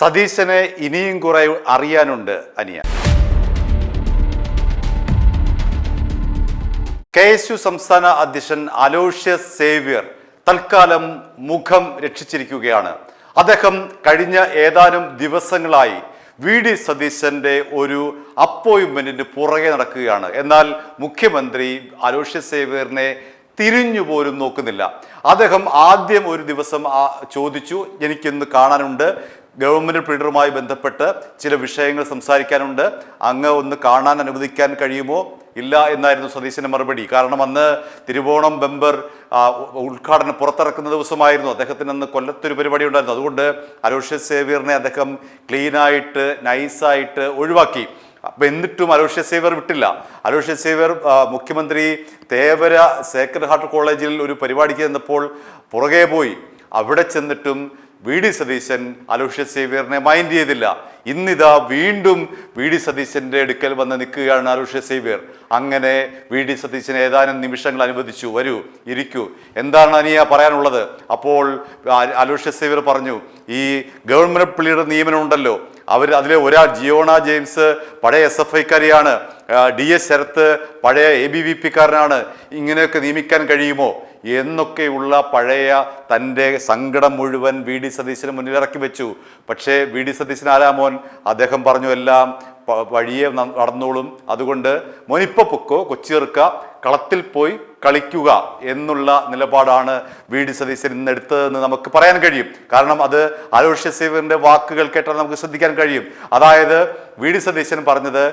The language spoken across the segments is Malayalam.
സതീശനെ ഇനിയും കുറെ അറിയാനുണ്ട് അനിയ. KSU സംസ്ഥാന അധ്യക്ഷൻ അലോഷ്യസ് സേവ്യർ തൽക്കാലം മുഖം രക്ഷിച്ചിരിക്കുകയാണ്. അദ്ദേഹം കഴിഞ്ഞ ഏതാനും ദിവസങ്ങളായി VD സതീശന്റെ ഒരു അപ്പോയിന്റ്മെന്റിന് പുറകെ നടക്കുകയാണ്. എന്നാൽ മുഖ്യമന്ത്രി അലോഷ്യസ് സേവ്യറിനെ തിരിഞ്ഞു പോലും നോക്കുന്നില്ല. അദ്ദേഹം ആദ്യം ഒരു ദിവസം ചോദിച്ചു, എനിക്കൊന്ന് കാണാനുണ്ട്, ഗവൺമെന്റ് പ്ലീഡറുമായി ബന്ധപ്പെട്ട് ചില വിഷയങ്ങൾ സംസാരിക്കാനുണ്ട്, അങ്ങ് ഒന്ന് കാണാൻ അനുവദിക്കാൻ കഴിയുമോ? ഇല്ല എന്നായിരുന്നു സതീശന്റെ മറുപടി. കാരണം അന്ന് തിരുവോണം ബെമ്പർ ഉദ്ഘാടനം പുറത്തിറക്കുന്ന ദിവസമായിരുന്നു. അദ്ദേഹത്തിന് അന്ന് കൊല്ലത്തൊരു പരിപാടി ഉണ്ടായിരുന്നു. അതുകൊണ്ട് അലോഷ്യസ് സേവ്യറിനെ അദ്ദേഹം ക്ലീനായിട്ട് നൈസായിട്ട് ഒഴിവാക്കി. അപ്പം എന്നിട്ടും അലോഷ്യസ് സേവ്യർ വിട്ടില്ല. അലോഷ്യസ് സേവ്യർ മുഖ്യമന്ത്രി തേവര സേക്രഡ് ഹാർട്ട് കോളേജിൽ ഒരു പരിപാടിക്ക് ചെന്നപ്പോൾ പുറകെ പോയി. അവിടെ ചെന്നിട്ടും VD സതീശൻ അലോഷ്യസ് സേവ്യറിനെ മൈൻഡ് ചെയ്തില്ല. ഇന്നിതാ വീണ്ടും VD സതീശന്റെ അടുക്കൽ വന്ന് നിൽക്കുകയാണ് അലോഷ്യസ് സേവ്യർ. അങ്ങനെ VD സതീശന് ഏതാനും നിമിഷങ്ങൾ അനുവദിച്ചു. വരൂ, ഇരിക്കൂ, എന്താണ് അനിയ പറയാനുള്ളത്? അപ്പോൾ അലോഷ്യസ് സേവ്യർ പറഞ്ഞു, ഈ ഗവൺമെന്റ് പ്ലീഡർ നിയമനം ഉണ്ടല്ലോ, അതിലെ ഒരാൾ ജിയോണ ജെയിംസ് പഴയ SFIക്കാരിയാണ്, DS ശരത്ത് പഴയ ABVP-കാരനാണ്, ഇങ്ങനെയൊക്കെ നിയമിക്കാൻ കഴിയുമോ എന്നൊക്കെയുള്ള പഴയ തൻ്റെ സങ്കടം മുഴുവൻ VD സതീശന് മുന്നിൽ ഇറക്കി വെച്ചു. പക്ഷേ VD സതീശൻ ആരാമോൻ, അദ്ദേഹം പറഞ്ഞു എല്ലാം വഴിയെ നടന്നോളും, അതുകൊണ്ട് മോനിപ്പ പൊക്കോ, കൊച്ചിയെറുക്ക, കളത്തിൽ പോയി കളിക്കുക എന്നുള്ള നിലപാടാണ് VD സതീശൻ ഇന്ന് എടുത്തതെന്ന് നമുക്ക് പറയാൻ കഴിയും. കാരണം അത് അലോഷ്യസ് സേവ്യറിന്റെ വാക്കുകൾ കേട്ടാൽ നമുക്ക് ശ്രദ്ധിക്കാൻ കഴിയും. അതായത് VD സതീശൻ പറഞ്ഞത്,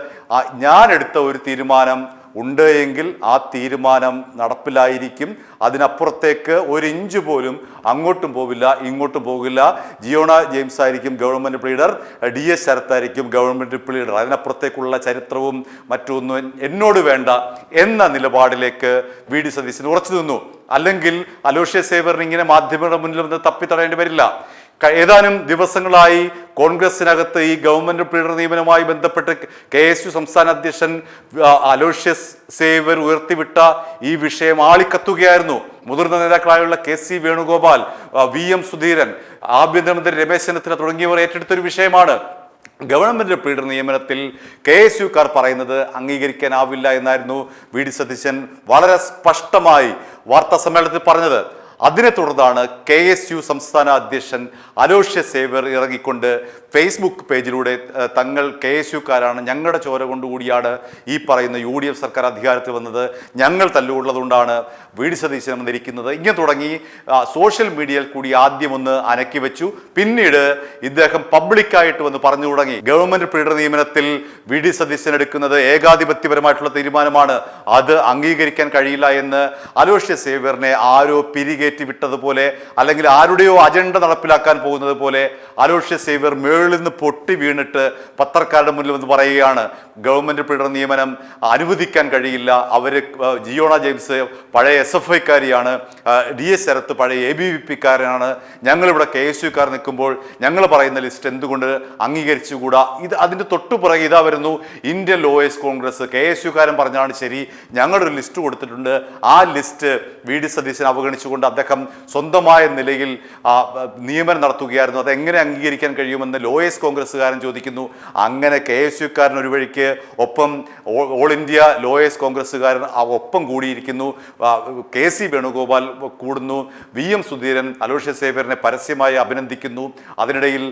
ഞാൻ എടുത്ത ഒരു തീരുമാനം ഉണ്ട് എങ്കിൽ ആ തീരുമാനം നടപ്പിലായിരിക്കും, അതിനപ്പുറത്തേക്ക് ഒരു ഇഞ്ച് പോലും അങ്ങോട്ടും പോവില്ല ഇങ്ങോട്ടും പോകില്ല. ജിയോണ ജെയിംസ് ആയിരിക്കും ഗവൺമെന്റ് പ്ലീഡർ, DS ശരത്തായിരിക്കും ഗവൺമെന്റ് പ്ലീഡർ, അതിനപ്പുറത്തേക്കുള്ള ചരിത്രവും മറ്റൊന്നും എന്നോട് വേണ്ട എന്ന നിലപാടിലേക്ക് VD സതീശൻ ഉറച്ചു നിന്നു. അല്ലെങ്കിൽ അലോഷ്യസ് സേവ്യറിന് ഇങ്ങനെ മാധ്യമങ്ങളുടെ മുന്നിൽ വന്ന് തപ്പിത്തടയേണ്ടി വരില്ല. ഏതാനും ദിവസങ്ങളായി കോൺഗ്രസിനകത്ത് ഈ ഗവൺമെന്റ് പ്ലീഡർ നിയമനവുമായി ബന്ധപ്പെട്ട് KSU സംസ്ഥാന അധ്യക്ഷൻ അലോഷ്യസ് സേവ്യർ ഉയർത്തിവിട്ട ഈ വിഷയം ആളിക്കത്തുകയായിരുന്നു. മുതിർന്ന നേതാക്കളായുള്ള KC വേണുഗോപാൽ, VM സുധീരൻ, ആഭ്യന്തരമന്ത്രി രമേശ് ചെന്നിത്തല തുടങ്ങിയവർ ഏറ്റെടുത്തൊരു വിഷയമാണ്. ഗവൺമെന്റ് പ്ലീഡർ നിയമനത്തിൽ KSUക്കാർ പറയുന്നത് അംഗീകരിക്കാനാവില്ല എന്നായിരുന്നു VD സതീശൻ വളരെ സ്പഷ്ടമായി വാർത്താ സമ്മേളനത്തിൽ പറഞ്ഞത്. അതിനെ തുടർന്നാണ് KSU സംസ്ഥാന അധ്യക്ഷൻ അലോഷ്യസ് സേവ്യർ ഇറങ്ങിക്കൊണ്ട് ഫേസ്ബുക്ക് പേജിലൂടെ തങ്ങൾ KSUക്കാരാണ്, ഞങ്ങളുടെ ചോര കൊണ്ടുകൂടിയാണ് ഈ പറയുന്ന UDF സർക്കാർ അധികാരത്തിൽ വന്നത്, ഞങ്ങൾ തല്ലുകൊള്ളതുകൊണ്ടാണ് VD സതീശൻ വന്നിരിക്കുന്നത്, ഇങ്ങനെ തുടങ്ങി സോഷ്യൽ മീഡിയയിൽ കൂടി ആദ്യം ഒന്ന് അനക്കി വെച്ചു. പിന്നീട് ഇദ്ദേഹം പബ്ലിക്കായിട്ട് വന്ന് പറഞ്ഞു തുടങ്ങി, ഗവൺമെന്റ് പ്ലീഡർ നിയമനത്തിൽ VD സതീശൻ എടുക്കുന്നത് ഏകാധിപത്യപരമായിട്ടുള്ള തീരുമാനമാണ്, അത് അംഗീകരിക്കാൻ കഴിയില്ല എന്ന് അലോഷ്യസ് സേവ്യറിനെ ആരോ പിരികേറ്റി വിട്ടതുപോലെ, അല്ലെങ്കിൽ ആരുടെയോ അജണ്ട നടപ്പിലാക്കാൻ പോകുന്നത് പോലെ അലോഷ്യസ് സേവ്യർ മേളിൽ നിന്ന് പൊട്ടി വീണിട്ട് പത്രക്കാരുടെ മുന്നിൽ വന്ന് പറയുകയാണ്, ഗവൺമെന്റ് പ്ലീഡർ നിയമനം അനുവദിക്കാൻ കഴിയില്ല, അവര് ജിയോണ ജെയിംസ് പഴയ SFIക്കാരിയാണ്, DS ശരത്ത് പഴയ ABVP-കാരനാണ്, ഞങ്ങളിവിടെ KSUക്കാർ നിൽക്കുമ്പോൾ ഞങ്ങൾ പറയുന്ന ലിസ്റ്റ് എന്തുകൊണ്ട് അംഗീകരിച്ചുകൂടാ? ഇത് അതിൻ്റെ തൊട്ടുപുറകെ ഇതാ വരുന്നു ഇന്ത്യൻ ലോയേഴ്സ് കോൺഗ്രസ്, KSUക്കാരൻ പറഞ്ഞാണ് ശരി, ഞങ്ങളൊരു ലിസ്റ്റ് കൊടുത്തിട്ടുണ്ട്, ആ ലിസ്റ്റ് VD സതീശൻ അവഗണിച്ചുകൊണ്ട് അദ്ദേഹം സ്വന്തമായ നിലയിൽ നിയമനം നടത്തുകയായിരുന്നു. അതെങ്ങനെ അംഗീകരിക്കാൻ കഴിയുമെന്ന് ലോയേഴ്സ് കോൺഗ്രസ്സുകാരൻ ചോദിക്കുന്നു. അങ്ങനെ KSUക്കാരൻ ഒരു വഴിക്ക്, ഒപ്പം ഓൾ ഇന്ത്യ ലോയേഴ്സ് കോൺഗ്രസ്സുകാരൻ ഒപ്പം കൂടിയിരിക്കുന്നു, KC വേണുഗോപാൽ കൂടുന്നു, VM സുധീരൻ അലോഷ്യസ് സേവ്യറിനെ പരസ്യമായി അഭിനന്ദിക്കുന്നു. അതിനിടയിൽ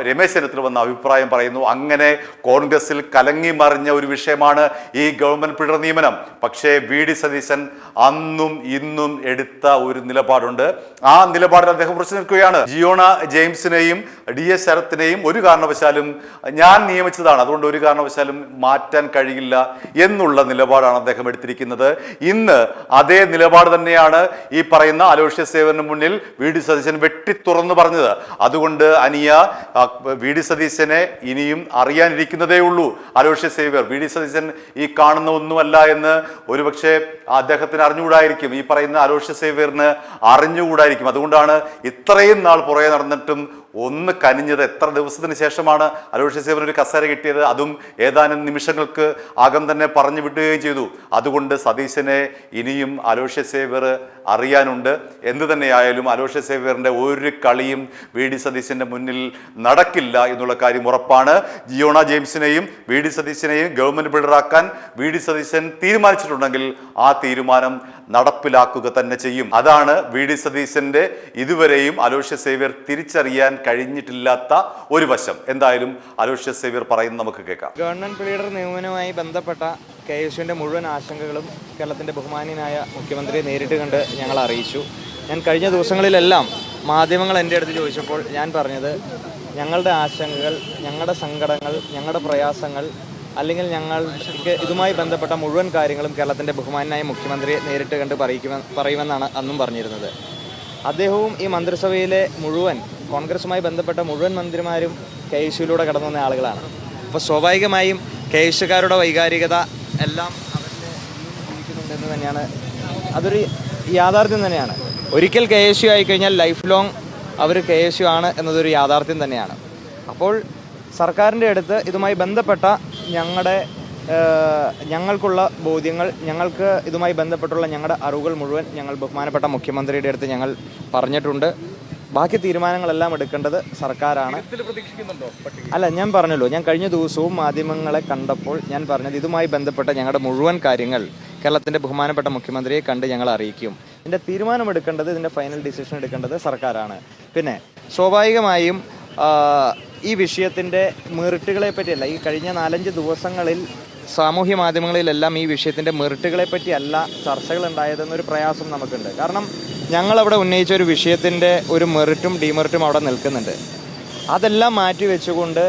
രമേശ് ചെന്നിത്തല വന്ന അഭിപ്രായം പറയുന്നു. അങ്ങനെ കോൺഗ്രസിൽ കലങ്ങി മറിഞ്ഞ ഒരു വിഷയമാണ് ഈ ഗവൺമെന്റ് പ്ലീഡർ നിയമനം. പക്ഷേ VD സതീശൻ അന്നും ഇന്നും എടുത്ത ഒരു നിലപാടുണ്ട്. ആ നിലപാടിൽ അദ്ദേഹം ഉറച്ചു നിൽക്കുകയാണ്. ജിയോണ ജെയിംസിനെയും DS ശരത്തിനെയും ഒരു കാരണവശാലും ഞാൻ നിയമിച്ചതാണ്, അതുകൊണ്ട് ഒരു കാരണവശാലും മാറ്റാൻ കഴിയില്ല എന്നുള്ള നിലപാടാണ് അദ്ദേഹം എടുത്തിരിക്കുന്നത്. ഇന്ന് അതേ നിലപാട് തന്നെയാണ് ഈ പറയുന്ന അലോഷ്യസ് സേവ്യറിന് മുന്നിൽ VD സതീശൻ വെട്ടി തുറന്നു പറഞ്ഞത്. അതുകൊണ്ട് അനിയ, VD സതീശനെ ഇനിയും അറിയാനിരിക്കുന്നതേ ഉള്ളൂ. അലോഷ്യസ് സേവ്യർ VD സതീശൻ ഈ കാണുന്ന ഒന്നുമല്ല എന്ന് ഒരുപക്ഷെ അദ്ദേഹത്തിന് അറിഞ്ഞുകൂടായിരിക്കും, ഈ പറയുന്ന അലോഷ്യസ് സേവ്യറിന് അറിഞ്ഞുകൂടായിരിക്കും. അതുകൊണ്ടാണ് ഇത്രയും നാൾ പുറകെ നടന്നിട്ടും ഒന്ന് കനിഞ്ഞത് എത്ര ദിവസത്തിന് ശേഷമാണ് അലോഷ്യസ് സേവ്യർ ഒരു കസേര കിട്ടിയത്? അതും ഏതാനും നിമിഷങ്ങൾക്ക് അകം തന്നെ പറഞ്ഞു വിടുകയും ചെയ്തു. അതുകൊണ്ട് സതീശനെ ഇനിയും അലോഷ്യസ് സേവ്യർ അറിയാനുണ്ട്. എന്ത് തന്നെയായാലും അലോഷ്യസ് സേവ്യറിൻ്റെ ഒരു കളിയും വി ഡി സതീശൻ്റെ മുന്നിൽ നടക്കില്ല എന്നുള്ള കാര്യം ഉറപ്പാണ്. ജിയോണ ജെയിംസിനെയും വി ഡി സതീശനെയും ഗവൺമെൻറ് ബിൽഡറാക്കാൻ വി ഡി സതീശൻ തീരുമാനിച്ചിട്ടുണ്ടെങ്കിൽ ആ തീരുമാനം നടപ്പിലാക്കുക തന്നെ ചെയ്യും. അതാണ് വി ഡി സതീശൻ്റെ ഇതുവരെയും അലോഷ്യസ് സേവ്യർ തിരിച്ചറിയാൻ കഴിഞ്ഞിട്ടില്ലാത്ത ഒരു വശം. എന്തായാലും അലോഷ്യസ് സേവ്യർ പറയുന്നത് നമുക്ക് കേൾക്കാം. ഗവൺമെന്റ് ബിൽഡർ നിയമനവുമായി ബന്ധപ്പെട്ട KSUവിൻ്റെ മുഴുവൻ ആശങ്കകളും കേരളത്തിൻ്റെ ബഹുമാന്യനായ മുഖ്യമന്ത്രിയെ നേരിട്ട് കണ്ട് ഞങ്ങൾ അറിയിച്ചു. ഞാൻ കഴിഞ്ഞ ദിവസങ്ങളിലെല്ലാം മാധ്യമങ്ങൾ എൻ്റെ അടുത്ത് ചോദിച്ചപ്പോൾ ഞാൻ പറഞ്ഞത് ഞങ്ങളുടെ ആശങ്കകൾ, ഞങ്ങളുടെ സങ്കടങ്ങൾ, ഞങ്ങളുടെ പ്രയാസങ്ങൾ, അല്ലെങ്കിൽ ഞങ്ങൾക്ക് ഇതുമായി ബന്ധപ്പെട്ട മുഴുവൻ കാര്യങ്ങളും കേരളത്തിൻ്റെ ബഹുമാന്യനായ മുഖ്യമന്ത്രിയെ നേരിട്ട് കണ്ട് പറയുമെന്നാണ് അന്നും പറഞ്ഞിരുന്നത്. അദ്ദേഹവും ഈ മന്ത്രിസഭയിലെ മുഴുവൻ കോൺഗ്രസുമായി ബന്ധപ്പെട്ട മുഴുവൻ മന്ത്രിമാരും KSUവിലൂടെ കടന്നു വന്ന ആളുകളാണ്. അപ്പോൾ സ്വാഭാവികമായും KSUക്കാരുടെ വൈകാരികത എല്ലാം അവരുടെ ജീവിക്കുന്നുണ്ടെന്ന് തന്നെയാണ്, അതൊരു യാഥാർത്ഥ്യം തന്നെയാണ്. ഒരിക്കൽ KSU ആയിക്കഴിഞ്ഞാൽ ലൈഫ് ലോങ് അവർ KSU ആണ് എന്നതൊരു യാഥാർത്ഥ്യം തന്നെയാണ്. അപ്പോൾ സർക്കാരിൻ്റെ അടുത്ത് ഇതുമായി ബന്ധപ്പെട്ട ഞങ്ങൾക്കുള്ള ബോധ്യങ്ങൾ, ഞങ്ങൾക്ക് ഇതുമായി ബന്ധപ്പെട്ടുള്ള ഞങ്ങളുടെ അറിവുകൾ മുഴുവൻ ഞങ്ങൾ ബഹുമാനപ്പെട്ട മുഖ്യമന്ത്രിയുടെ അടുത്ത് ഞങ്ങൾ പറഞ്ഞിട്ടുണ്ട്. ബാക്കി തീരുമാനങ്ങളെല്ലാം എടുക്കേണ്ടത് സർക്കാരാണ്. അല്ല, ഞാൻ പറഞ്ഞല്ലോ, ഞാൻ കഴിഞ്ഞ ദിവസവും മാധ്യമങ്ങളെ കണ്ടപ്പോൾ ഞാൻ പറഞ്ഞത് ഇതുമായി ബന്ധപ്പെട്ട ഞങ്ങളുടെ മുഴുവൻ കാര്യങ്ങൾ കേരളത്തിൻ്റെ ബഹുമാനപ്പെട്ട മുഖ്യമന്ത്രിയെ കണ്ട് ഞങ്ങൾ അറിയിക്കും. ഇതിൻ്റെ തീരുമാനമെടുക്കേണ്ടത്, ഇതിൻ്റെ ഫൈനൽ ഡിസിഷൻ എടുക്കേണ്ടത് സർക്കാരാണ്. പിന്നെ സ്വാഭാവികമായും ഈ വിഷയത്തിൻ്റെ മെറിറ്റുകളെ പറ്റിയല്ല, ഈ കഴിഞ്ഞ 4-5 ദിവസങ്ങളിൽ സാമൂഹ്യ മാധ്യമങ്ങളിലെല്ലാം ഈ വിഷയത്തിൻ്റെ മെറിറ്റുകളെ പറ്റിയല്ല ചർച്ചകൾ ഉണ്ടായതെന്നൊരു പ്രയാസം നമുക്കുണ്ട്. കാരണം ഞങ്ങളവിടെ ഉന്നയിച്ച ഒരു വിഷയത്തിൻ്റെ ഒരു മെറിറ്റും ഡിമെറിറ്റും അവിടെ നിൽക്കുന്നുണ്ട്. അതെല്ലാം മാറ്റി വെച്ചുകൊണ്ട്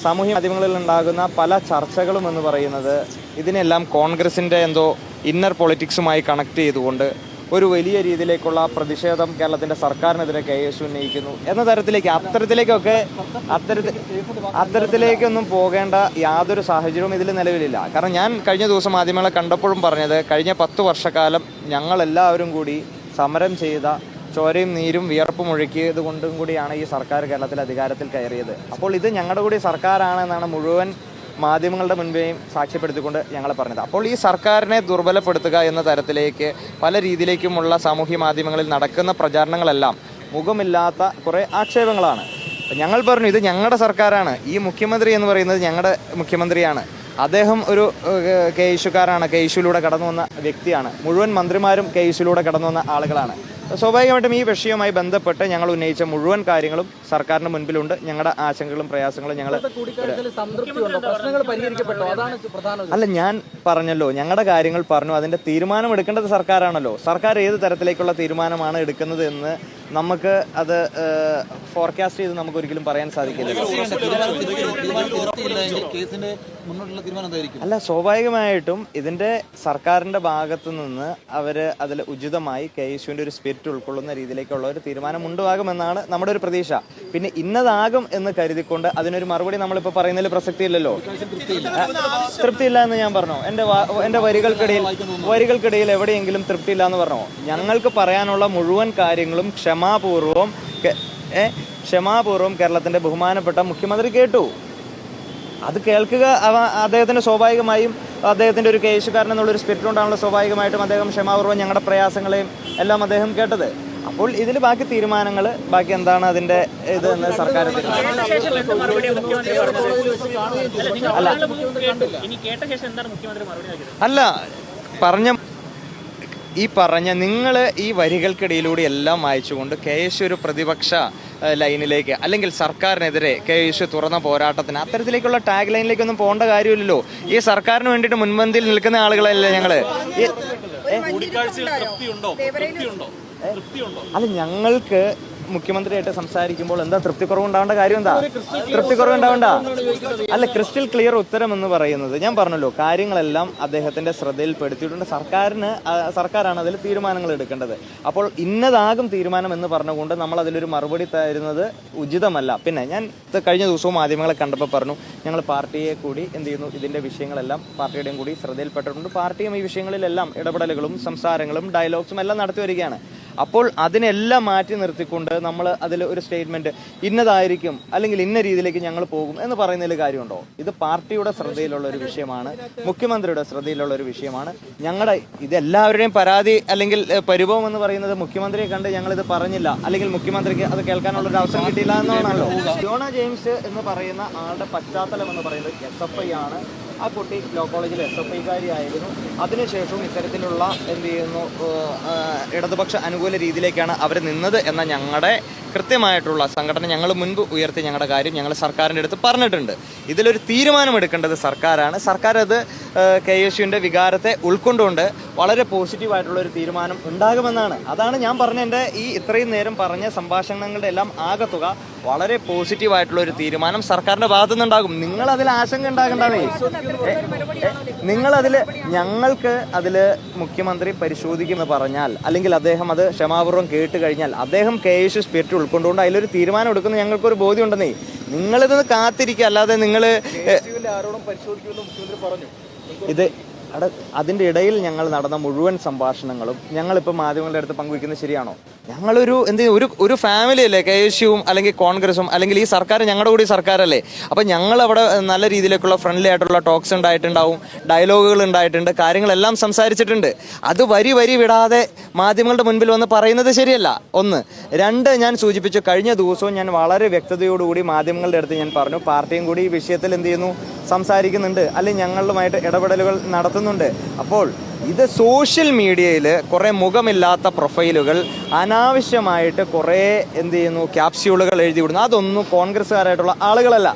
സാമൂഹ്യ മാധ്യമങ്ങളിൽ ഉണ്ടാകുന്ന പല ചർച്ചകളും എന്ന് പറയുന്നത് ഇതിനെല്ലാം കോൺഗ്രസിൻ്റെ എന്തോ ഇന്നർ പൊളിറ്റിക്സുമായി കണക്ട് ചെയ്തുകൊണ്ട് ഒരു വലിയ രീതിയിലേക്കുള്ള പ്രതിഷേധം കേരളത്തിൻ്റെ സർക്കാരിനെതിരെ KSU ഉന്നയിക്കുന്നു എന്ന തരത്തിലേക്ക് അത്തരത്തിലേക്കൊന്നും പോകേണ്ട യാതൊരു സാഹചര്യവും ഇതിൽ നിലവിലില്ല. കാരണം ഞാൻ കഴിഞ്ഞ ദിവസം മാധ്യമങ്ങളെ കണ്ടപ്പോഴും പറഞ്ഞത് കഴിഞ്ഞ 10 വർഷക്കാലം ഞങ്ങളെല്ലാവരും കൂടി സമരം ചെയ്ത, ചോരയും നീരും വിയർപ്പും ഒഴുക്കിയത് കൊണ്ടും കൂടിയാണ് ഈ സർക്കാർ കേരളത്തിൽ അധികാരത്തിൽ കയറിയത്. അപ്പോൾ ഇത് ഞങ്ങളുടെ കൂടി സർക്കാരാണെന്നാണ് മുഴുവൻ മാധ്യമങ്ങളുടെ മുൻപേയും സാക്ഷ്യപ്പെടുത്തിക്കൊണ്ട് ഞങ്ങൾ പറഞ്ഞത്. അപ്പോൾ ഈ സർക്കാരിനെ ദുർബലപ്പെടുത്തുക എന്ന തരത്തിലേക്ക് പല രീതിയിലേക്കുമുള്ള സാമൂഹ്യ മാധ്യമങ്ങളിൽ നടക്കുന്ന പ്രചാരണങ്ങളെല്ലാം മുഖമില്ലാത്ത കുറേ ആക്ഷേപങ്ങളാണ്. ഞങ്ങൾ പറഞ്ഞു ഇത് ഞങ്ങളുടെ സർക്കാരാണ്, ഈ മുഖ്യമന്ത്രി എന്ന് പറയുന്നത് ഞങ്ങളുടെ മുഖ്യമന്ത്രിയാണ്, അദ്ദേഹം ഒരു KSUക്കാരാണ്, KSUവിലൂടെ കടന്നു വന്ന വ്യക്തിയാണ്, മുഴുവൻ മന്ത്രിമാരും KSUവിലൂടെ കടന്നു വന്ന ആളുകളാണ്. സ്വാഭാവികമായിട്ടും ഈ വിഷയവുമായി ബന്ധപ്പെട്ട് ഞങ്ങൾ ഉന്നയിച്ച മുഴുവൻ കാര്യങ്ങളും സർക്കാരിന് മുൻപിലുണ്ട്. ഞങ്ങളുടെ ആശങ്കകളും പ്രയാസങ്ങളും ഞങ്ങൾ അല്ല, ഞാൻ പറഞ്ഞല്ലോ, ഞങ്ങളുടെ കാര്യങ്ങൾ പറഞ്ഞു. അതിൻ്റെ തീരുമാനം എടുക്കേണ്ടത് സർക്കാരാണല്ലോ. സർക്കാർ ഏത് തരത്തിലേക്കുള്ള തീരുമാനമാണ് എടുക്കുന്നത് എന്ന് നമുക്ക് അത് ഫോർകാസ്റ്റ് ചെയ്ത് നമുക്ക് ഒരിക്കലും പറയാൻ സാധിക്കില്ലല്ലോ. അല്ല, സ്വാഭാവികമായിട്ടും ഇതിൻ്റെ സർക്കാരിൻ്റെ ഭാഗത്തു നിന്ന് അവർ അതിൽ ഉചിതമായി KSUവിൻ്റെ ഒരു സ്പിരിറ്റ് ഉൾക്കൊള്ളുന്ന രീതിയിലേക്കുള്ള ഒരു തീരുമാനം ഉണ്ടാകുമെന്നാണ് നമ്മുടെ ഒരു പ്രതീക്ഷ. പിന്നെ ഇന്നതാകും എന്ന് കരുതിക്കൊണ്ട് അതിനൊരു മറുപടി നമ്മളിപ്പോൾ പറയുന്നതിൽ പ്രസക്തിയില്ലല്ലോ. തൃപ്തിയില്ല എന്ന് ഞാൻ പറഞ്ഞോ? എൻ്റെ വരികൾക്കിടയിൽ എവിടെയെങ്കിലും തൃപ്തിയില്ല എന്ന് പറഞ്ഞോ? ഞങ്ങൾക്ക് പറയാനുള്ള മുഴുവൻ കാര്യങ്ങളും ക്ഷമാപൂർവം കേരളത്തിൻ്റെ ബഹുമാനപ്പെട്ട മുഖ്യമന്ത്രി കേട്ടു. അത് കേൾക്കുക അദ്ദേഹത്തിന് സ്വാഭാവികമായും അദ്ദേഹത്തിൻ്റെ ഒരു KSUക്കാരൻ എന്നുള്ളൊരു സ്പിരിറ്റ് കൊണ്ടാണല്ലോ സ്വാഭാവികമായിട്ടും അദ്ദേഹം ക്ഷമാപൂർവ്വം ഞങ്ങളുടെ പ്രയാസങ്ങളെയും എല്ലാം അദ്ദേഹം കേട്ടത്. അപ്പോൾ ഇതിൽ ബാക്കി തീരുമാനങ്ങൾ, ബാക്കി എന്താണ് അതിൻ്റെ ഇത് എന്ന് സർക്കാർ പറഞ്ഞ നിങ്ങൾ ഈ വരികൾക്കിടയിലൂടെ എല്ലാം വായിച്ചുകൊണ്ട് KSU ഒരു പ്രതിപക്ഷ ലൈനിലേക്ക്, അല്ലെങ്കിൽ സർക്കാരിനെതിരെ KSU തുറന്ന പോരാട്ടത്തിന്, അത്തരത്തിലേക്കുള്ള ടാഗ് ലൈനിലേക്കൊന്നും പോകേണ്ട കാര്യമില്ലല്ലോ. ഈ സർക്കാരിന് വേണ്ടിയിട്ട് മുൻപന്തിയിൽ നിൽക്കുന്ന ആളുകളല്ലേ ഞങ്ങള്. അല്ല, ഞങ്ങൾക്ക് മുഖ്യമന്ത്രിയായിട്ട് സംസാരിക്കുമ്പോൾ എന്താ തൃപ്തിക്കുറവുണ്ടാവേണ്ട കാര്യം? എന്താ തൃപ്തിക്കുറവുണ്ടാവേണ്ട? അല്ല, ക്രിസ്റ്റൽ ക്ലിയർ ഉത്തരം എന്ന് പറയുന്നത് ഞാൻ പറഞ്ഞല്ലോ, കാര്യങ്ങളെല്ലാം അദ്ദേഹത്തിന്റെ ശ്രദ്ധയിൽപ്പെടുത്തിയിട്ടുണ്ട്. സർക്കാരാണ് അതിൽ തീരുമാനങ്ങൾ എടുക്കേണ്ടത്. അപ്പോൾ ഇന്നതാകും തീരുമാനം എന്ന് പറഞ്ഞുകൊണ്ട് നമ്മൾ അതിലൊരു മറുപടി തരുന്നത് ഉചിതമല്ല. പിന്നെ ഞാൻ കഴിഞ്ഞ ദിവസവും മാധ്യമങ്ങളെ കണ്ടപ്പോൾ പറഞ്ഞു, ഞങ്ങൾ പാർട്ടിയെ കൂടി എന്ത് ചെയ്യുന്നു, ഇതിന്റെ വിഷയങ്ങളെല്ലാം പാർട്ടിയുടെയും കൂടി ശ്രദ്ധയിൽപ്പെട്ടിട്ടുണ്ട്. പാർട്ടിയും ഈ വിഷയങ്ങളിലെല്ലാം ഇടപെടലുകളും സംസാരങ്ങളും ഡയലോഗ്സും എല്ലാം നടത്തി വരികയാണ്. അപ്പോൾ അതിനെല്ലാം മാറ്റി നിർത്തിക്കൊണ്ട് നമ്മൾ അതിൽ ഒരു സ്റ്റേറ്റ്മെന്റ് ഇന്നതായിരിക്കും അല്ലെങ്കിൽ ഇന്ന രീതിയിലേക്ക് ഞങ്ങൾ പോകും എന്ന് പറയുന്നതിൽ കാര്യമുണ്ടോ? ഇത് പാർട്ടിയുടെ ശ്രദ്ധയിലുള്ള ഒരു വിഷയമാണ്, മുഖ്യമന്ത്രിയുടെ ശ്രദ്ധയിലുള്ള ഒരു വിഷയമാണ്. ഞങ്ങളുടെ ഇതെല്ലാവരുടെയും പരാതി അല്ലെങ്കിൽ പരിഭവം എന്ന് പറയുന്നത് മുഖ്യമന്ത്രിയെ കണ്ട് ഞങ്ങളിത് പറഞ്ഞില്ല, അല്ലെങ്കിൽ മുഖ്യമന്ത്രിക്ക് അത് കേൾക്കാനുള്ള ഒരു അവസരം കിട്ടിയില്ല എന്നാണല്ലോ. ജോണ ജെയിംസ് എന്ന് പറയുന്ന ആളുടെ പശ്ചാത്തലം എന്ന് പറയുന്നത് SFI ആണ്. ആ കുട്ടി ലോ കോളേജിൽ SFIക്കാരിയായിരുന്നു. അതിനുശേഷവും ഇത്തരത്തിലുള്ള എന്ത് ചെയ്യുന്നു ഇടതുപക്ഷ അനുകൂല രീതിയിലേക്കാണ് അവർ നിന്നത് എന്ന ഞങ്ങളുടെ കൃത്യമായിട്ടുള്ള സംഘടന ഞങ്ങൾ മുൻപ് ഉയർത്തി ഞങ്ങളുടെ കാര്യം ഞങ്ങൾ സർക്കാരിൻ്റെ അടുത്ത് പറഞ്ഞിട്ടുണ്ട്. ഇതിലൊരു തീരുമാനമെടുക്കേണ്ടത് സർക്കാരാണ്. സർക്കാർ അത് KSUവിൻ്റെ വികാരത്തെ ഉൾക്കൊണ്ടുകൊണ്ട് വളരെ പോസിറ്റീവായിട്ടുള്ള ഒരു തീരുമാനം ഉണ്ടാകുമെന്നാണ്. അതാണ് ഞാൻ പറഞ്ഞ എൻ്റെ ഈ ഇത്രയും നേരം പറഞ്ഞ സംഭാഷണങ്ങളുടെ എല്ലാം ആകത്തുക. വളരെ പോസിറ്റീവായിട്ടുള്ള ഒരു തീരുമാനം സർക്കാരിൻ്റെ ഭാഗത്തു നിന്നുണ്ടാകും. നിങ്ങളതിൽ ആശങ്ക ഉണ്ടാകേണ്ടതേ. നിങ്ങളതിൽ ഞങ്ങൾക്ക് അതിൽ മുഖ്യമന്ത്രി പരിശോധിക്കുമെന്ന് പറഞ്ഞാൽ, അല്ലെങ്കിൽ അദ്ദേഹം അത് ക്ഷമാപൂർവ്വം കേട്ട് കഴിഞ്ഞാൽ അദ്ദേഹം KSU സ്പിരിറ്റ് ഉൾക്കൊണ്ടുകൊണ്ട് അതിലൊരു തീരുമാനം എടുക്കുന്ന ഞങ്ങൾക്കൊരു ബോധ്യം ഉണ്ടെന്നേ. നിങ്ങളിത് കാത്തിരിക്കുക, അല്ലാതെ നിങ്ങൾ ഇത് അതിൻ്റെ ഇടയിൽ ഞങ്ങൾ നടന്ന മുഴുവൻ സംഭാഷണങ്ങളും ഞങ്ങളിപ്പോൾ മാധ്യമങ്ങളുടെ അടുത്ത് പങ്കുവയ്ക്കുന്നത് ശരിയാണോ? ഞങ്ങളൊരു ഒരു ഫാമിലി അല്ലേ, KSUവും അല്ലെങ്കിൽ കോൺഗ്രസും അല്ലെങ്കിൽ ഈ സർക്കാർ ഞങ്ങളുടെ കൂടി സർക്കാരല്ലേ. അപ്പം ഞങ്ങളവിടെ നല്ല രീതിയിലേക്കുള്ള ഫ്രണ്ട്ലി ആയിട്ടുള്ള ടോക്സ് ഉണ്ടായിട്ടുണ്ടാവും, ഡയലോഗുകൾ ഉണ്ടായിട്ടുണ്ട്, കാര്യങ്ങളെല്ലാം സംസാരിച്ചിട്ടുണ്ട്. അത് വരി വിടാതെ മാധ്യമങ്ങളുടെ മുൻപിൽ വന്ന് പറയുന്നത് ശരിയല്ല. ഒന്ന്. രണ്ട്, ഞാൻ സൂചിപ്പിച്ചു, കഴിഞ്ഞ ദിവസവും ഞാൻ വളരെ വ്യക്തതയോടുകൂടി മാധ്യമങ്ങളുടെ അടുത്ത് ഞാൻ പറഞ്ഞു, പാർട്ടിയും കൂടി ഈ വിഷയത്തിൽ എന്ത് ചെയ്യുന്നു, സംസാരിക്കുന്നുണ്ട്, അല്ലെങ്കിൽ ഞങ്ങളുമായിട്ട് ഇടപെടലുകൾ നടത്തുന്നുണ്ട്. അപ്പോൾ ഇത് സോഷ്യൽ മീഡിയയിൽ കുറേ മുഖമില്ലാത്ത പ്രൊഫൈലുകൾ അനാവശ്യമായിട്ട് കുറേ എന്ത് ചെയ്യുന്നു, ക്യാപ്സ്യൂളുകൾ എഴുതി വിടുന്നു. അതൊന്നും കോൺഗ്രസ്സുകാരായിട്ടുള്ള ആളുകളല്ല,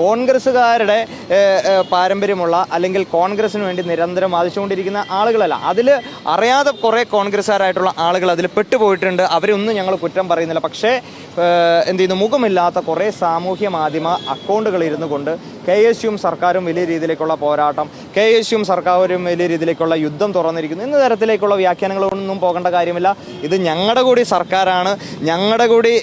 കോൺഗ്രസ്സുകാരുടെ പാരമ്പര്യമുള്ള അല്ലെങ്കിൽ കോൺഗ്രസിന് വേണ്ടി നിരന്തരം വാദിച്ചുകൊണ്ടിരിക്കുന്ന ആളുകളല്ല. അതിൽ അറിയാതെ കുറേ കോൺഗ്രസ്സുകാരായിട്ടുള്ള ആളുകൾ അതിൽ പെട്ടുപോയിട്ടുണ്ട്. അവരൊന്നും ഞങ്ങൾ കുറ്റം പറയുന്നില്ല. പക്ഷേ എന്ത് ചെയ്യുന്നു, മുഖമില്ലാത്ത കുറേ സാമൂഹ്യ മാധ്യമ അക്കൗണ്ടുകൾ ഇരുന്നു കൊണ്ട് KSUവും സർക്കാരും വലിയ രീതിയിലേക്കുള്ള പോരാട്ടം, KSUവും സർക്കാരും വലിയ രീതിയിലേക്കുള്ള യുദ്ധം തുറന്നിരിക്കുന്നു എന്ന തരത്തിലേക്കുള്ള വ്യാഖ്യാനങ്ങളൊന്നും പോകേണ്ട കാര്യമില്ല. ഇത് ഞങ്ങളുടെ കൂടി സർക്കാരാണ്, ഞങ്ങളുടെ കൂടി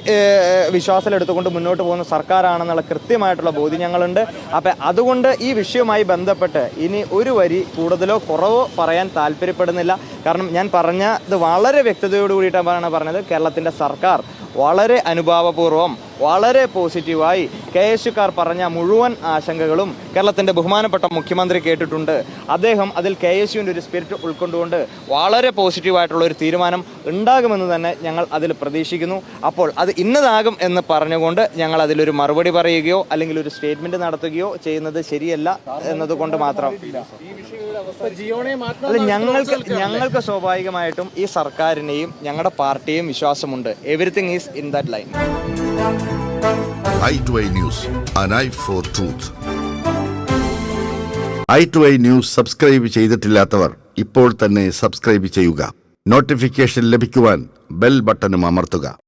വിശ്വാസത്തിലെടുത്തുകൊണ്ട് മുന്നോട്ട് പോകുന്ന സർക്കാരാണെന്നുള്ള കൃത്യമായിട്ടുള്ള ബോധ്യം ഞങ്ങളുണ്ട്. അപ്പം അതുകൊണ്ട് ഈ വിഷയവുമായി ബന്ധപ്പെട്ട് ഇനി ഒരു വരി കൂടുതലോ കുറവോ പറയാൻ താല്പര്യപ്പെടുന്നില്ല. കാരണം ഞാൻ പറഞ്ഞത് വളരെ വ്യക്തതയോട് കൂടിയിട്ടാണ് പറഞ്ഞത്. കേരളത്തിൻ്റെ സർക്കാർ വളരെ അനുഭാവപൂർവ്വം വളരെ പോസിറ്റീവായി KSUക്കാർ പറഞ്ഞ മുഴുവൻ ആശങ്കകളും കേരളത്തിൻ്റെ ബഹുമാനപ്പെട്ട മുഖ്യമന്ത്രി കേട്ടിട്ടുണ്ട്. അദ്ദേഹം അതിൽ KSUവിൻ്റെ ഒരു സ്പിരിറ്റ് ഉൾക്കൊണ്ടുകൊണ്ട് വളരെ പോസിറ്റീവായിട്ടുള്ള ഒരു തീരുമാനം ഉണ്ടാകുമെന്ന് തന്നെ ഞങ്ങൾ അതിൽ പ്രതീക്ഷിക്കുന്നു. അപ്പോൾ അത് ഇന്നതാകും എന്ന് പറഞ്ഞുകൊണ്ട് ഞങ്ങൾ അതിലൊരു മറുപടി പറയുകയോ അല്ലെങ്കിൽ ഒരു സ്റ്റേറ്റ്മെൻറ്റ് നടത്തുകയോ ചെയ്യുന്നത് ശരിയല്ല എന്നതുകൊണ്ട് മാത്രം. അല്ല, ഞങ്ങൾക്ക് സ്വാഭാവികമായിട്ടും ഈ സർക്കാരിനെയും ഞങ്ങളുടെ പാർട്ടിയെയും വിശ്വാസമുണ്ട്. Everything is in that line. i2i News, an eye for truth. i2i News subscribe ചെയ്തിട്ടില്ലാത്തവർ ഇപ്പോൾ തന്നെ സബ്സ്ക്രൈബ് ചെയ്യുക. നോട്ടിഫിക്കേഷൻ ലഭിക്കുവാൻ ബെൽ ബട്ടണും അമർത്തുക.